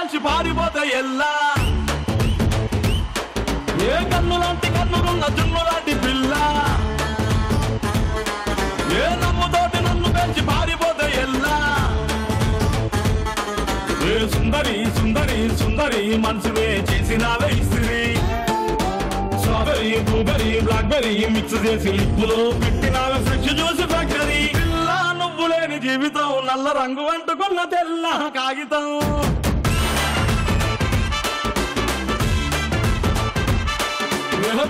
కలిసి పారిపోతే ఎల్లా ఏ కన్ను లాంటి కన్నులున్న జున్ను లాంటి పిల్ల ఏ నమ్ముతోటి నన్ను పెంచి పారిపోతే ఎల్లా ఏ సుందరి సుందరి సుందరి మనసునే చేసినావే ఇస్త్రీ స్ట్రాబెరీ బ్లూబెరీ బ్లాక్బెరీ మిక్స్ చేసి లిప్పులో పెట్టినావే ఫ్రెష్ జ్యూస్ ఫ్యాక్టరీ పిల్ల నువ్వు లేని జీవితం నల్ల రంగు అంటుకున్న తెల్ల కాగితం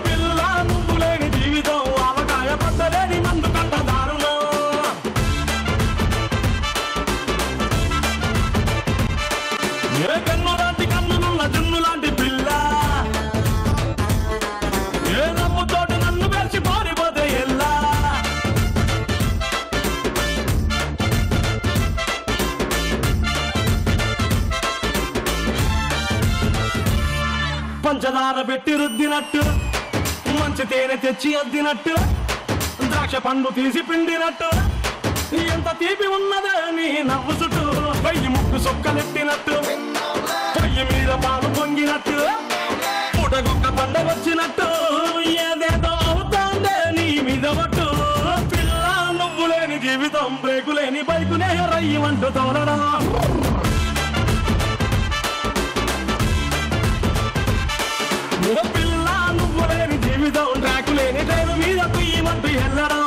పిల్ల నువ్వు లేని జీవితం ఆవకాయ పట్టలేని మందు కంట దారుణం ఏ కన్ను లాంటి కన్నులున్న జున్ను లాంటి పిల్ల ఏ నమ్ముతోటి నన్ను పెంచి పారిపోతే ఎల్లా పంచదార పెట్టి రుద్దినట్టు మంచి తేనె తెచ్చి అద్దినట్టు ద్రాక్ష పండు తీసి పిండినట్టు ఎంత తీపి ఉన్నదే నీ నవ్వు చుట్టూ వెయ్యి ముక్కు సొక్కలెట్టినట్టు పొయ్యి మీద పాలు పొంగినట్టు పూటకొక్క పండ వచ్చినట్టు ఏదేదో అవుతాందే నీ మీద పట్టు పిల్ల నువ్వు లేని జీవితం బ్రేకు లేని బైకునే రయ్యమంటూ తోలడం పిల్ల నువ్వు లేని జీవితం ట్రాకు లేని ట్రైన్ మీద కుయ్యమంటూ వెళ్ళడం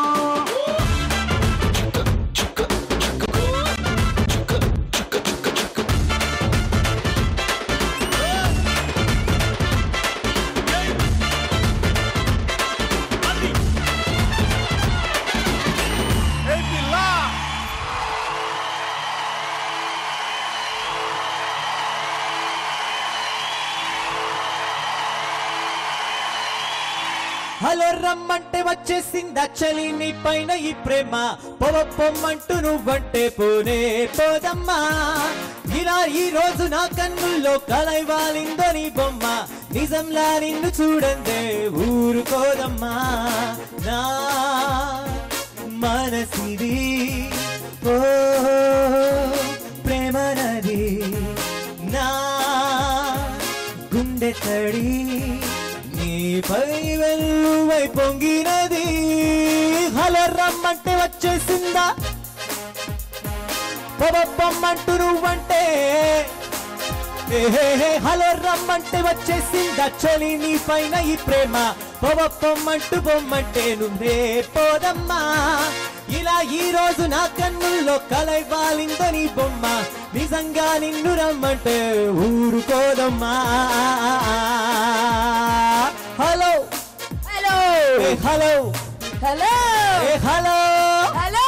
హలో రమ్మంటే వచ్చేసిందా చలి నీ పైన ఈ ప్రేమ పొమ్మంటూ నువ్వంటే పోనే పోదమ్మా ఇలా ఈ రోజు నా కన్నుల్లో కలైవాలిందో నీ బొమ్మ నిజంలా నిన్ను చూడందే ఊరుకోదమ్మా నా మనసిది ఓ ప్రేమ నది నా గుండె తడి నీపై వెల్లువై పొంగినది హలో రమ్మంటే వచ్చేసిందా పొమ్మంటూ నువ్వంటే హలో రమ్మంటే వచ్చేసిందా చలి నీ పైన ఈ ప్రేమ పొమ్మంటూ బొమ్మంటే నువ్వే పోదమ్మా ఇలా ఈ రోజు నా కన్నుల్లో కలైవాలిందో నీ బొమ్మ నిజంగా నిన్ను రమ్మంటే ఊరుకోదమ్మా hello hello hello hello hello hello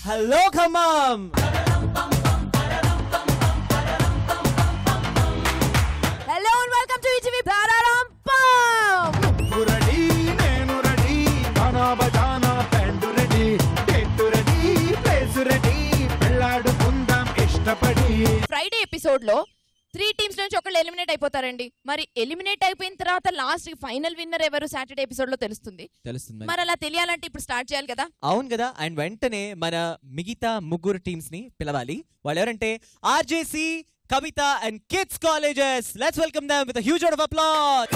hello Khammam hello and welcome to ETV Tarampam ready నేను రెడీ గానా బజానా band ready date ready place ready పెళ్ళాడుకుందాం ఇష్టపడి ఫ్రైడే ఎపిసోడ్ లో 3 టీమ్స్ నుంచి ఒకళ్ళు ఎలిమినేట్ అయిపోతారండి. మరి ఎలిమినేట్ అయిపోయిన తర్వాత లాస్ట్ ఫైనల్ విన్నర్ ఎవరు సాటర్డే ఎపిసోడ్ లో తెలుస్తుంది. మరి అలా తెలియాలంటే ఇప్పుడు స్టార్ట్ చేయాలి కదా. అవును కదా. అండ్ వెంటనే మన మిగతా ముగ్గురు టీమ్స్ ని పిలవాలి. వాళ్ళు ఎవరంటే RJC, Kavitha and kids colleges. Let's welcome them with a huge round of applause.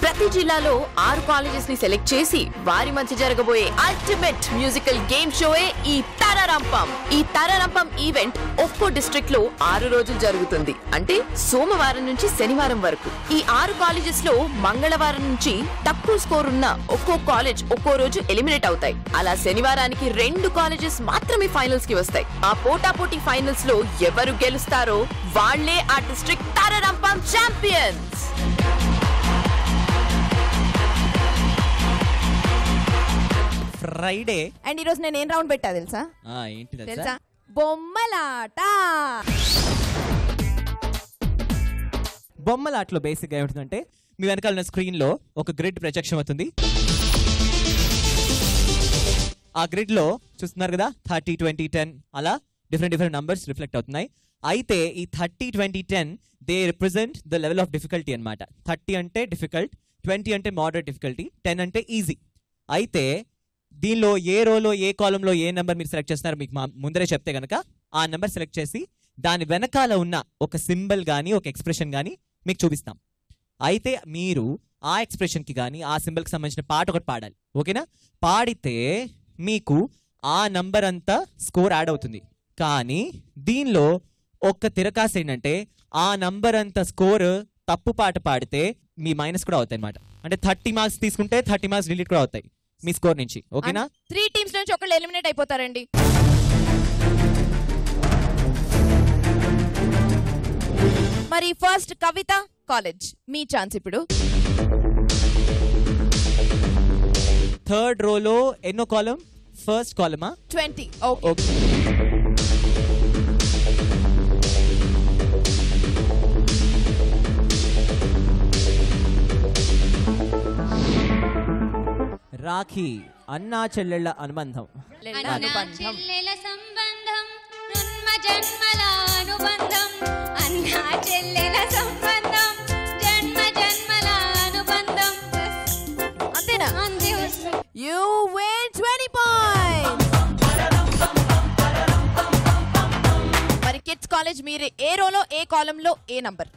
ప్రతి జిల్లాలో 6 కాలేజెస్ ని సెలెక్ట్ చేసి వారి మధ్య జరగబోయే అల్టిమేట్ మ్యూజికల్ గేమ్ షోయే ఈ తారారాంపం. ఈ తారారాంపం ఈవెంట్ ఒక్కో డిస్ట్రిక్ట్ లో 6 రోజులు జరుగుతుంది. అంటే సోమవారం నుంచి శనివారం వరకు. ఈ 6 కాలేజెస్ లో మంగళవారం నుంచి తక్కువ స్కోర్ ఉన్న ఒక్కో కాలేజ్ ఒక్కో రోజు ఎలిమినేట్ అవుతాయి. అలా శనివారానికి 2 కాలేజెస్ మాత్రమే ఫైనల్స్ కి వస్తాయి. ఆ పోటాపోటీ ఫైనల్స్ లో ఎవరు గెలుస్తారో వాళ్లే ఆ డిస్ట్రిక్ట్ తారారాంపం ఛాంపియన్స్. ఫ్రైడే అండ్ ఈ రోజు నేను ఏం రౌండ్ పెట్టా తెలుసా? ఏంటి తెలుసా? బొమ్మలాట. బొమ్మలాటలో బేసిక్ గా ఏమిటంటే మీ వెనకాల ఉన్న స్క్రీన్ లో ఒక గ్రిడ్ ప్రత్యక్షం అవుతుంది. ఆ గ్రిడ్ లో చూస్తున్నారు కదా 30, 20, 10 అలా డిఫరెంట్ నంబర్స్ రిఫ్లెక్ట్ అవుతున్నాయి. అయితే ఈ 30, 20, 10 they represent the level of difficulty అనమాట. 30 అంటే డిఫికల్ట్, 20 అంటే మోడరేట్ డిఫికల్టీ, 10 అంటే ఈజీ. అయితే దీనిలో ఏ రోలో ఏ కాలంలో ఏ నెంబర్ మీరు సెలెక్ట్ చేస్తున్నారో మీకు ముందరే చెప్తే కనుక ఆ నెంబర్ సెలెక్ట్ చేసి దాని వెనకాల ఉన్న ఒక సింబల్ కానీ ఒక ఎక్స్ప్రెషన్ కానీ మీకు చూపిస్తాం. అయితే మీరు ఆ ఎక్స్ప్రెషన్కి కానీ ఆ సింబల్కి సంబంధించిన పాట ఒకటి పాడాలి. ఓకేనా? పాడితే మీకు ఆ నంబర్ అంతా స్కోర్ యాడ్ అవుతుంది. కానీ దీనిలో ఒక్క తిరకాసు ఏంటంటే ఆ నంబర్ అంతా స్కోర్ తప్పు పాట పాడితే మీ మైనస్ కూడా అవుతాయి అనమాట. అంటే 30 మార్క్స్ తీసుకుంటే 30 మార్క్స్ డిలీట్ కూడా అవుతాయి మీ స్కోర్ నుంచి. ఓకేనా? 3 టీమ్స్ నుంచి ఒకళ్ళు ఎలిమినేట్ అయిపోతారండి. మరి ఫస్ట్ కవిత కాలేజ్ మీ ఛాన్స్ ఇప్పుడు. థర్డ్ రోలో ఎన్నో కాలం? ఫస్ట్ కాలమా? 20. ఓకే. రాఖీ అన్నా చెల్లెళ్ళ అనుబంధం. చెల్లెల సంబంధం జన్మ జన్మల అనుబంధం. అన్నా చెల్లెల సంబంధం జన్మ జన్మల అనుబంధం. అంతేనా? అంతే. You win 20 points. మరి కిడ్స్ కాలేజ్ మీరు ఏ రోలో ఏ కాలంలో ఏ number?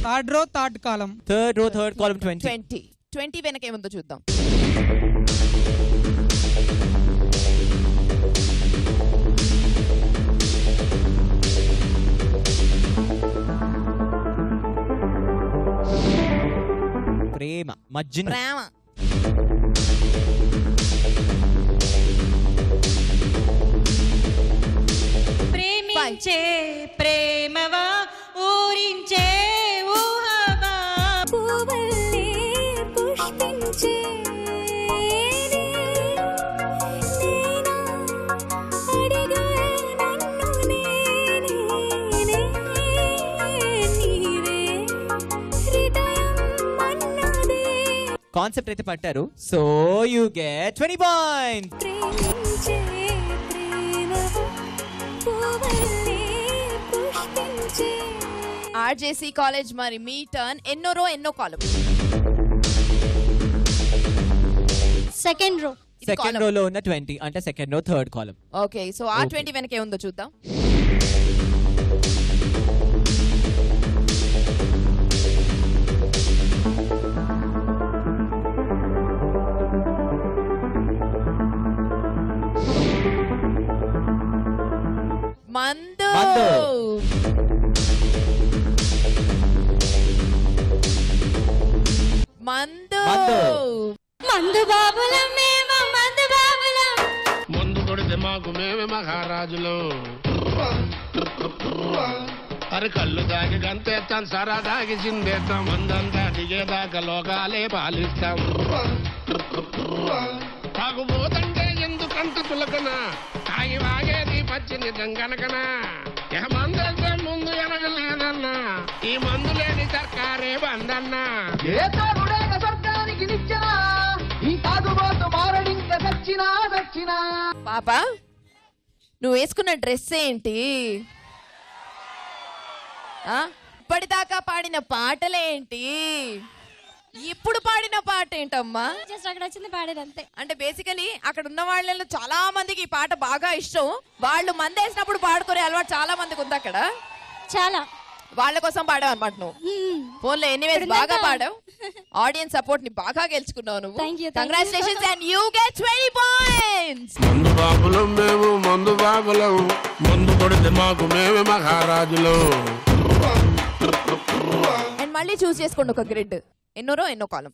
Third row third column. Third row third column 20. 20 వెనక ఏముందో చూద్దాం. ప్రేమ మజ్జిన. ప్రేమ. ప్రేమించే ప్రేమవా ఊరించే ఊహవా పువ్వులే పుష్పించే నేనా అడిగా నన్ను నీవే హృదయం అన్నదే. కాన్సెప్ట్ అయితే పట్టారు. So you get 20 points. ప్రేమించే ప్రేమవా పువ్వులే పుష్పించే. ఆర్జేసీ కాలేజ్ మరి మీ టర్న్. ఎన్నో రో ఎన్నో కాలం? సెకండ్ రో. సెకండ్ రోలో ఉన్న 20 అంటే సెకండ్ రో థర్డ్ కాలం. ఓకే. సో ఆ 20 వెనక ఏముందో చూద్దాం. మందు. మందు. మందు బాబులం మేము మందు బాబులం. మందు కొడితే మాకు మేమే మహారాజులు. అరే కళ్ళు దాగి గంతేస్తాం, సరా దాగి చిందేస్తాం, మందంతా దిగేదాకా లోకాలే పాలిస్తాం. తాగుబోతంటే ఎందుకంత తులకన, తాగి వాగేది పచ్చి నిజం గనకనా. మందంతా ముందు ఎనగలేదన్నా, ఈ మందు లేని సర్కారే బందన్నా. పాప నువ్వు వేసుకున్న డ్రెస్ ఏంటి? ఇప్పటిదాకా పాడిన పాటలేంటి? ఇప్పుడు పాడిన పాట ఏంటమ్మా? జస్ట్ అక్కడ వచ్చింది పాడేది అంతే. అంటే బేసికలీ అక్కడ ఉన్న వాళ్ళలో చాలా మందికి ఈ పాట బాగా ఇష్టం. వాళ్ళు మందేసినప్పుడు పాడుకునే అలవాటు చాలా మందికి ఉంది అక్కడ. చాలా వాళ్ళ కోసం పాడావు అనమాట నువ్వు. ఫోన్లో ఎనీవేస్ బాగా పాడావు. ఆడియన్స్ సపోర్ట్ ని బాగా గెలుచుకున్నావు నువ్వు. Congratulations and you get 20 points. మందు బాబులం మేము మందు బాబులం, మందు కొడితే మాకు మేమే మహారాజులు. అండ్ మళ్ళీ చూస్ చేసుకోండి ఒక గ్రిడ్. ఎన్నో రో ఎన్నో column?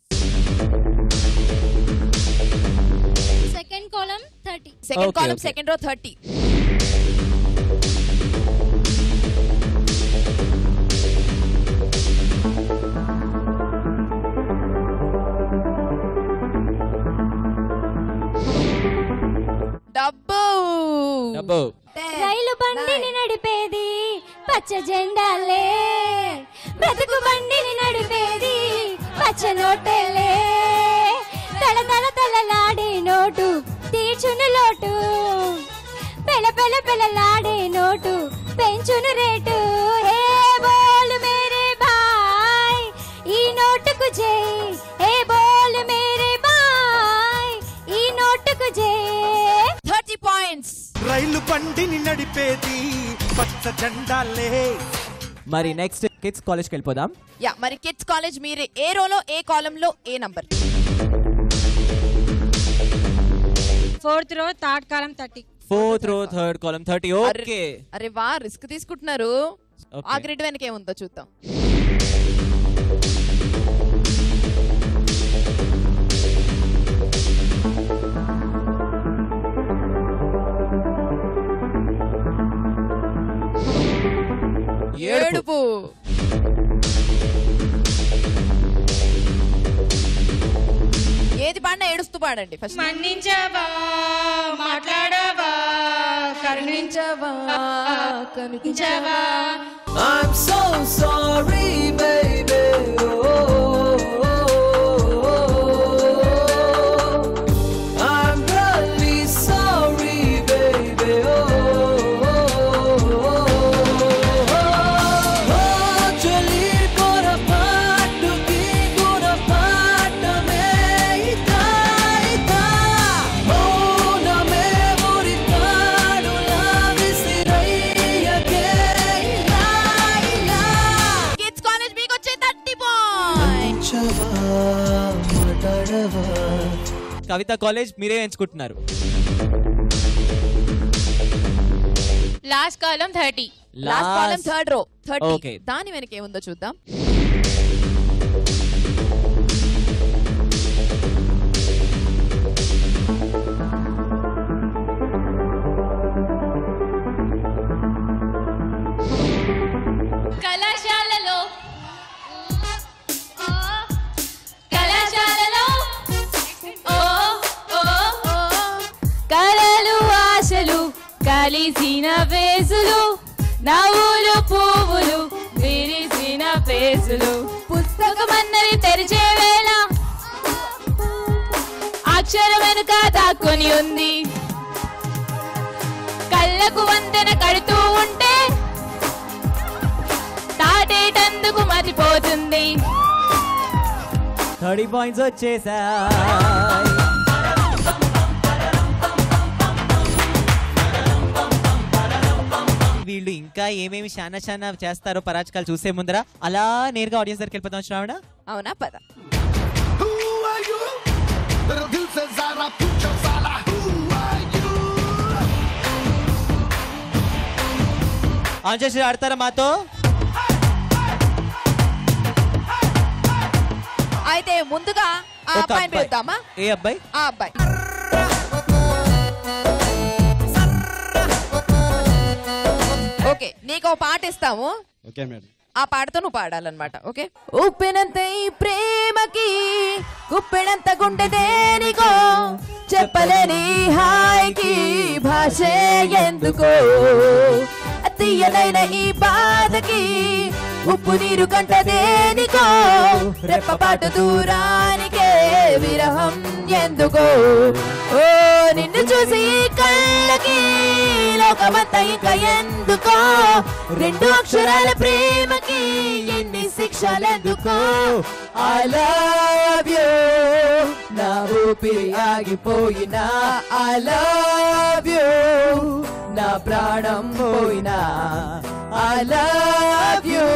Second column 30. Second column second row 30. డబ్బు. రైలు బండిని నడిపేది పచ్చ జెండాలే, బ్రతుకు బండిని నడిపేది పచ్చ నోటేలే. తల తల తలలాడే నోటు తీర్చును లోటు, పెల పెల పెలలాడే నోటు పెంచును రేటు హే బోల్ మేరే భాయ్ ఈ నోటుకు జై హే బోల్ మేరే భాయ్ ఈ నోటుకు జై 30 పాయింట్స్. రైలు బండిని నడిపేది పచ్చ జెండాలే. మరి నెక్స్ట్ కిడ్స్ కాలేజ్కి వెళ్ళిపోదాం. యా, మరి కిడ్స్ కాలేజ్ మీరు ఏ రోలో ఏ కాలంలో ఏ number? 4th row third column 30. 4th row third column 30. Okay. అరే వా, రిస్క్ తీసుకుంటున్నారు. ఆ గ్రిడ్ వెనక ఏముందో చూద్దాం. ఏడుపు. ఏది పాడినా ఏడుస్తూ పాడండి. ఫస్ట్ మన్నించవా మాట్లాడవా కరుణించవా కనిపించవా. I'm so sorry baby. I'm really sorry baby. Kavitha college మీరే ఎంచుకుంటున్నారు. Last column 30. Last column third row 30. Okay. దాని వెనక ఏముందో చూద్దాం. కళాశాలలో కళలు ఆశలు కలిసిన ఫేసులు నవ్వులు పువ్వులు విరిసిన ఫేసులు పుస్తకమన్నది తెరిచే వేళ అక్షరం వెనుక దాక్కుని ఉంది కళ్ళకు వంతెన కడుతూ ఉంటే తాటేటందుకు మతిపోతుంది. 30 పాయింట్స్ వచ్చేసా. వీళ్ళు ఇంకా ఏమేమి శానా చేస్తారో పరాచకాలు చూసే ముందర అలా నేరుగా ఆడియన్స్ దగ్గరికి వెళ్ళిపోతాం. శ్రావణ అవునా, పద. ఆన్సర్స్ ఆడతారా మాతో? అయితే ముందుగా ఆ అబ్బాయిని పిలుద్దామా? ఏ అబ్బాయి? ఆ అబ్బాయి. ఓకే, నీకు ఒక పాట ఇస్తాము. Okay madam. ఆ పాటతో నువ్వు పాడాలన్నమాట. ఓకే. ఉప్పెనంత ఈ ప్రేమకి గుప్పెడంత గుండె దేనికో చెప్పలేని హాయికి భాషే ఎందుకో తీయనైన ఈ బాధకి ఉప్పు నీరు కంట దేనికో రెప్పపాటు దూరానికే విరహం ఎందుకో ఓ నిన్ను చూసి కళ్ళకి లోకమంతా ఇంకా ఎందుకో రెండు అక్షరాల ప్రేమకి ఎన్ని శిక్షలెందుకో I love you నా ఊపిరి ఆగిపోయినా I love you నా ప్రాణం పోయినా I love you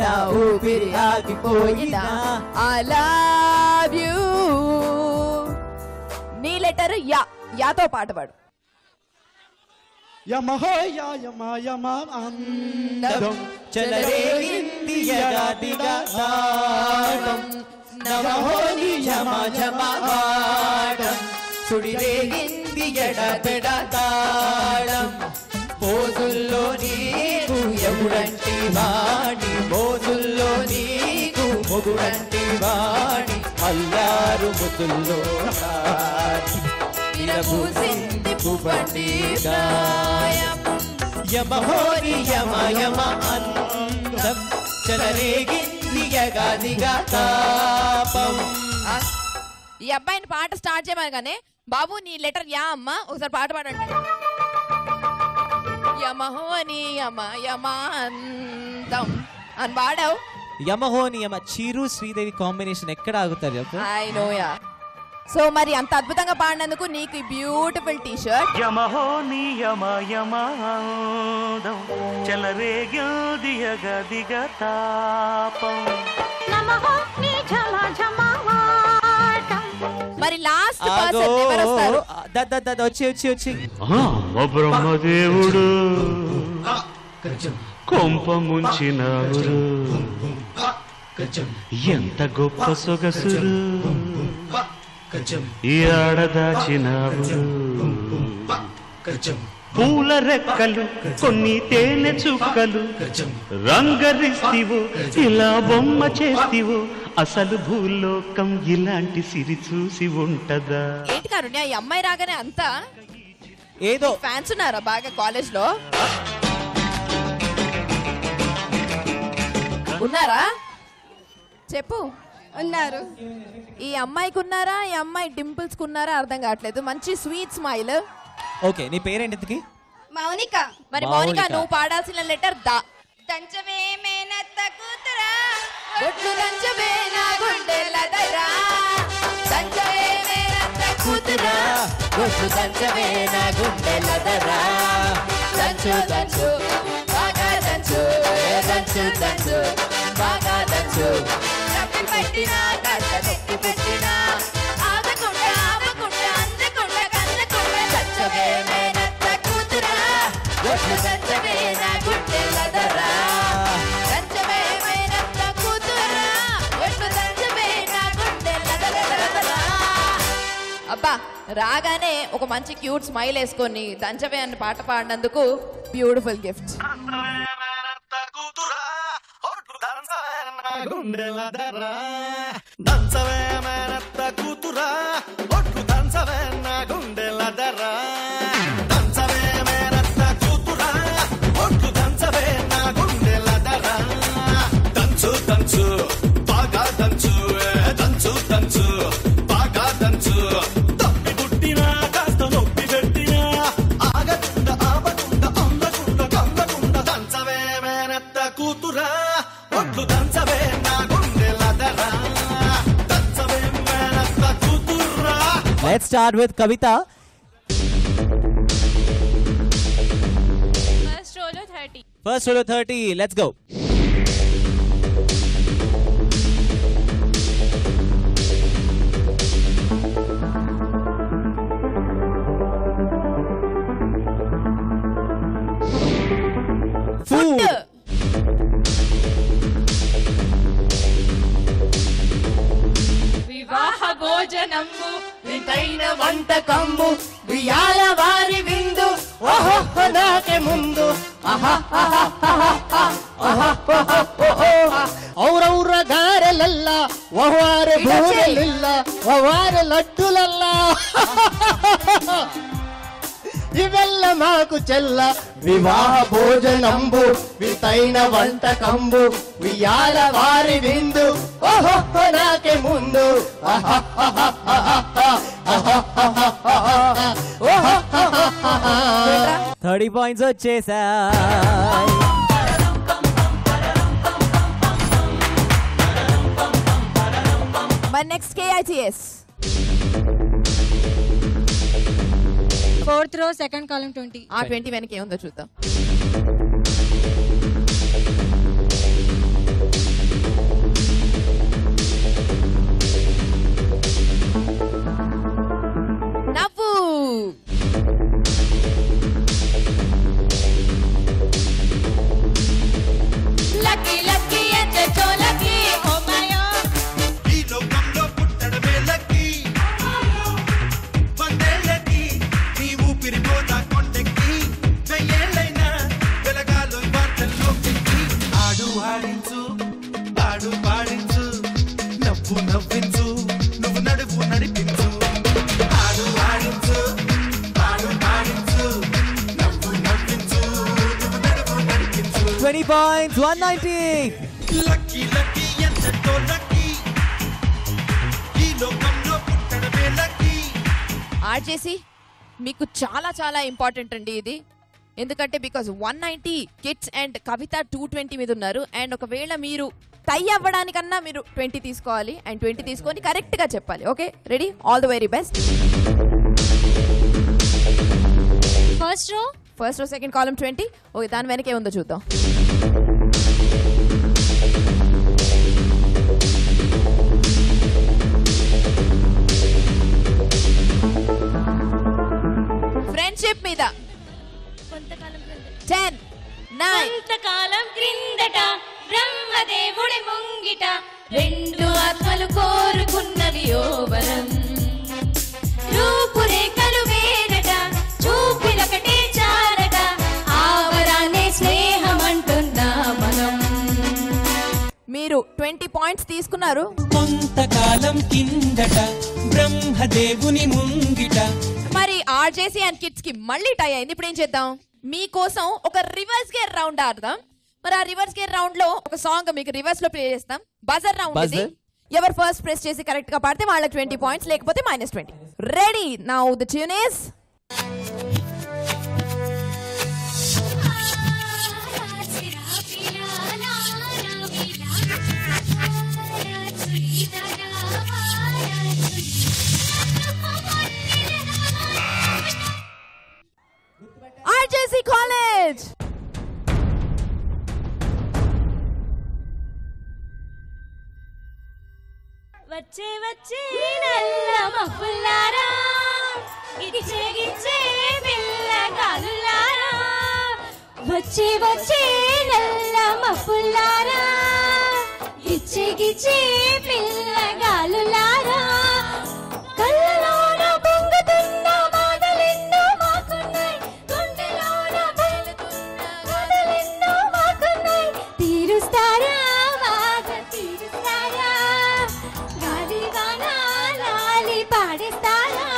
నా ఊపిరి ఆగిపోయినా I love you. నీ లెటర్ యా, యాతో పాట పాడు. యమహోయా యమా యమా అందం చెలరేగింది యగాదిగా నాదం నవహోని యమా యమా ఆడం సుడిరేగింది ఎడబెడ తాళం మోజుల్లో నీకు ఎముడంటి వాణి మోజుల్లో నీకు మొగుడంటి వాణి అల్లారు ముద్దుల్లో విరబూసింది పువ్వంటి గాయం యమహోని యమ యమ అందం చెలరేగింది యగాదిగా తాపం. ఈ అబ్బాయిని పాట స్టార్ట్ చేయమనగానే బాబు నీ లెటర్ యా అమ్మా ఒకసారి పాట పాడండి. యమహోని యమ యమాంతం అని పాడావు. యమహోని యమ చిరు శ్రీదేవి కాంబినేషన్ ఎక్కడ ఆగుతారు చెప్పు. I know yeah. సో మరి అంత అద్భుతంగా పాడినందుకు నీకు ఈ బ్యూటిఫుల్ టీ షర్ట్. యమహోని యమ యమాంతం చెలరేగిదియగ దిగతాపం. మరి లాస్ట్ పర్సన్ ఎవరు వస్తారు? వచ్చి బ్రహ్మదేవుడు కొంప ముంచినావురు, ఎంత గొప్ప సొగసురు ఈ ఆడదాచినావురు. పూల రెక్కలు కొన్ని తేనె చుక్కలు రంగరిస్తివో ఇలా బొమ్మ చేస్తివో, అసలు భూలోకం ఇలాంటి సిరి చూసి ఉంటదా? ఏంటి కారుణ్య, ఈ అమ్మాయి రాగానే అంతా ఏదో ఫ్యాన్స్ ఉన్నారా బాగా కాలేజ్ లో? ఉన్నారా చెప్పు. ఉన్నారు. ఈ అమ్మాయికి ఉన్నారా, ఈ అమ్మాయి డింపుల్స్ కున్నారా అర్థం కావట్లేదు. మంచి స్వీట్ స్మైల్. ఓకే, నీ పేరేంటి? మౌనిక. మరి మౌనిక, నువ్వు పాడాల్సిన లెటర్ దా. దంచవే మేనత్త కూతురా, ఒట్లు దంచవే నా గుండెలదరా, దంచవే మేనత్త కూతురా, ఒట్లు దంచవే నా గుండెలదరా, దంచు దంచు బాగా దంచు, దంచు దంచు బాగా దంచు, నొప్పి పెట్టినా కట్ట నొప్పి పెట్టినా ఆగకుండా ఆగకుండా అందకుండా కన్నకుండా, దంచవే మేనత్త కూతురా, ఒట్లు దంచవే నా గుండెలదరా, దంచవే మేనత్త కూతురా, ఒట్లు దంచవే నా గుండెలదరా. అబ్బా, రాగానే ఒక మంచి క్యూట్ స్మైల్ వేసుకొని దంచవే అని పాట పాడినందుకు బ్యూటిఫుల్ గిఫ్ట్. దంచవే మేనత్త కూతురా, ఒట్టు దంచవే నా గుండెలదరా, దంచవే మేనత్త కూతురా, ఒట్టు దంచవే నా గుండెలదరా, దంచు దంచు బాగా దంచు, దంచు దంచు బాగా దంచు, తప్పి పుట్టినా కాస్త నొప్పి పెట్టినా ఆగకుండా ఆపకుండా అందకుండా కందకుండా, దంచవే మేనత్త కూతురా, ఒట్టు దంచవే నా గుండెలదరా, దంచవే మేనత్త కూతురా. Let's start with Kavita. First రోలో 30. First row 30. Let's go. Food. వివాహ భోజనము వింతైన వంటకము వియాల వారి విందు ఓహో నాకే ముందు ಔರೌರ ಗಾರೆಲಲ್ಲ ಒವಾರ ಬೂರೆಲಿಲ್ಲ ಒವಾರ ಲಡ್ಡುಲಲ್ಲ ఇవెల్ల మాకు చెల్ల వివాహ భోజనంబు వితైన వంటకంబు వియాల వారి విందు ఓహో నాకే ముందు 30 points వచ్చేసాయి. మరి next KITS. 4th row, 2nd column 20. ఆ 20 వెనక ఏముందో చూద్దాం. నవ్వు. లక్కీ లక్కీ ఎంతో లక్కీ ఓ మాయో. ఈ లోకంలో పుట్టడమే లక్కీ, వందేళ్ళకి నీ ఊపిరి పోతా కొండెక్కి, వెయ్యేళ్ళైనా వెలగాలో వార్తల్లో పెట్టి, ఆడు ఆడించు పాడు పాడించు, నవ్వు నవ్వించు నువ్వు నడువు నడిపించు, ఆడు ఆడించు పాడు పాడించు, నవ్వు నవ్వించు నువ్వు నడువు నడిపించు. 20 points, 190. లక్కీ లక్కీ ఎంతో లక్కీ, ఈ లోకంలో పుట్టడమే లక్కీ. ఆడ్ చేసి మీకు చాలా చాలా ఇంపార్టెంట్ అండి ఇది. ఎందుకంటే బికాస్ 190 కిడ్స్ అండ్ కవిత 220 మీద ఉన్నారు. అండ్ ఒకవేళ మీరు టై అవ్వడానికన్నా మీరు 20 తీసుకోవాలి అండ్ 20 తీసుకొని కరెక్ట్ గా చెప్పాలి. Okay, ready? All the very best. First row second column 20. Okay, దాని వెనక ఏముందో చూద్దాం. ఫ్రెండ్షిప్ మీద 10 9 కొంతకాలం క్రిందట బ్రహ్మదేవుడి ముంగిట రెండు ఆత్మలు కోరుకున్నవి ఓ వరం. రూపురేఖలు వేరట చూపిలకటే చారట ఆవరానే స్నేహం అంటున్నా మనం. మీరు 20 పాయింట్స్ తీసుకున్నారు. కొంతకాలం కిందట బ్రహ్మదేవుని ముంగిట. మరి ఆర్జేసీ అండ్ కిడ్స్ కి మళ్ళీ టై అయింది. ఇప్పుడు ఏం చేద్దాం? మీకోసం ఒక రివర్స్ గేర్ రౌండ్ ఆడదాం. మరి ఆ రివర్స్ గేర్ రౌండ్ లో ఒక సాంగ్ మీకు రివర్స్ లో ప్లే చేస్తాం. బజర్ రౌండ్ ఇది. ఎవరు ఫస్ట్ ప్రెస్ చేసి కరెక్ట్ గా పాడితే వాళ్ళకి 20 పాయింట్స్, లేకపోతే -20. Ready? Now the tune is RJC College. వచ్చే వచ్చే నల్ల మబ్బులారా గిచ్చే గిచ్చే పిల్లగాలులారా. వచ్చే వచ్చే నల్ల మబ్బులారా గిచ్చే గిచ్చే పిల్లగాలులారా. కళ్ళలోన పొంగుతున్న మాటలెన్నో మాకున్నాయి, గుండెలోన బయలుతున్న కథలెన్నో మాకున్నాయి. తీరుస్తారా బాధ తీరుస్తారా, గాలి వాన లాలి పాడిస్తారా.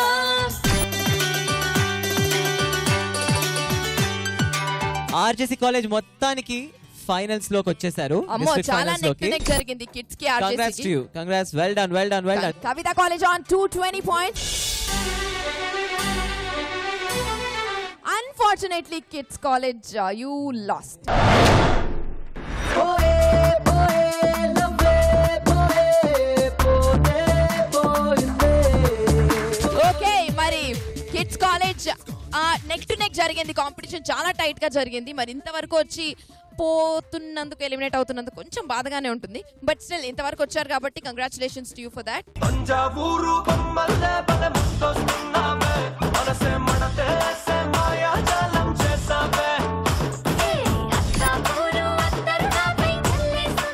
ఆర్జేసీ కాలేజ్ మొత్తానికి ఫైనల్స్ లోకి వచ్చేసారు. అమ్మో, చాలా నెక్ టు నెక్ జరిగింది కిడ్స్ కి Congrats to you. Congrats. Well done, well done, well done. Kavita College on 220 points. Unfortunately, Kids College, you lost. Okay, మరి kids college neck to neck జరిగింది. Competition చాలా tight గా జరిగింది. మరి ఇంతవరకు వచ్చి పోతున్నందుకు, ఎలిమినేట్ అవుతున్నందుకు కొంచెం బాధగానే ఉంటుంది. బట్ స్టిల్ ఇంతవరకు వచ్చారు కాబట్టి congratulations to you for that.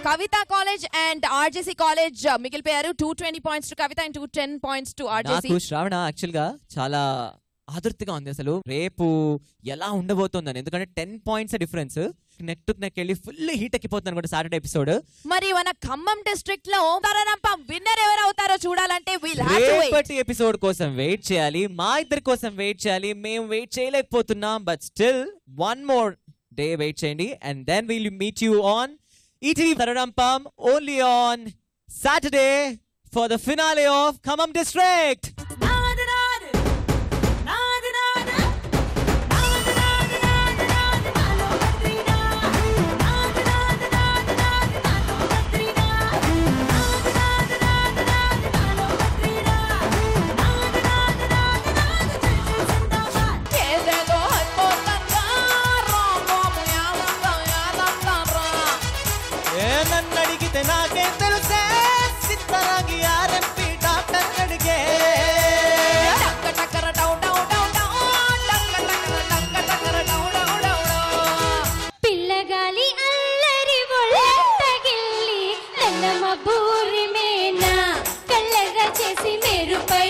Kavitha college and RJC college మిగిలిపోయారు. 220 points to Kavitha and 210 points to RJC. నాకు శ్రావణ యాక్చువల్ గా చాలా ఆదుర్తిగా ఉంది అసలు రేపు ఎలా ఉండబోతుందని. ఎందుకంటే 10 points difference. Neck to neck వెళ్ళి ఫుల్ హీట్ ఎక్కిపోతుంది అనుకుంటే సాటర్డే ఎపిసోడ్. మరి మన ఖమ్మం డిస్ట్రిక్ట్ లో తరనంపం విన్నర్ ఎవరు అవుతారో చూడాలంటే రేపటి ఎపిసోడ్ కోసం వెయిట్ చేయాలి, మా ఇద్దరి కోసం వెయిట్ చేయాలి. మేము వెయిట్ చేయలేకపోతున్నాం, but still one more day wait చేయండి. And then will meet you on ETV Tarampam only on Saturday for the finale of Khammam District. నన్నడిగితే నాకే తెలుసే సిత్తరాగి ఆర్ఎంపీ డాక్టర్ అడిగే పిల్లగాలి అల్లరి ఒళ్ళంతగిల్లి నల్ల మబ్బూరి మేనా కళ్ళగా చేసి మెరుపై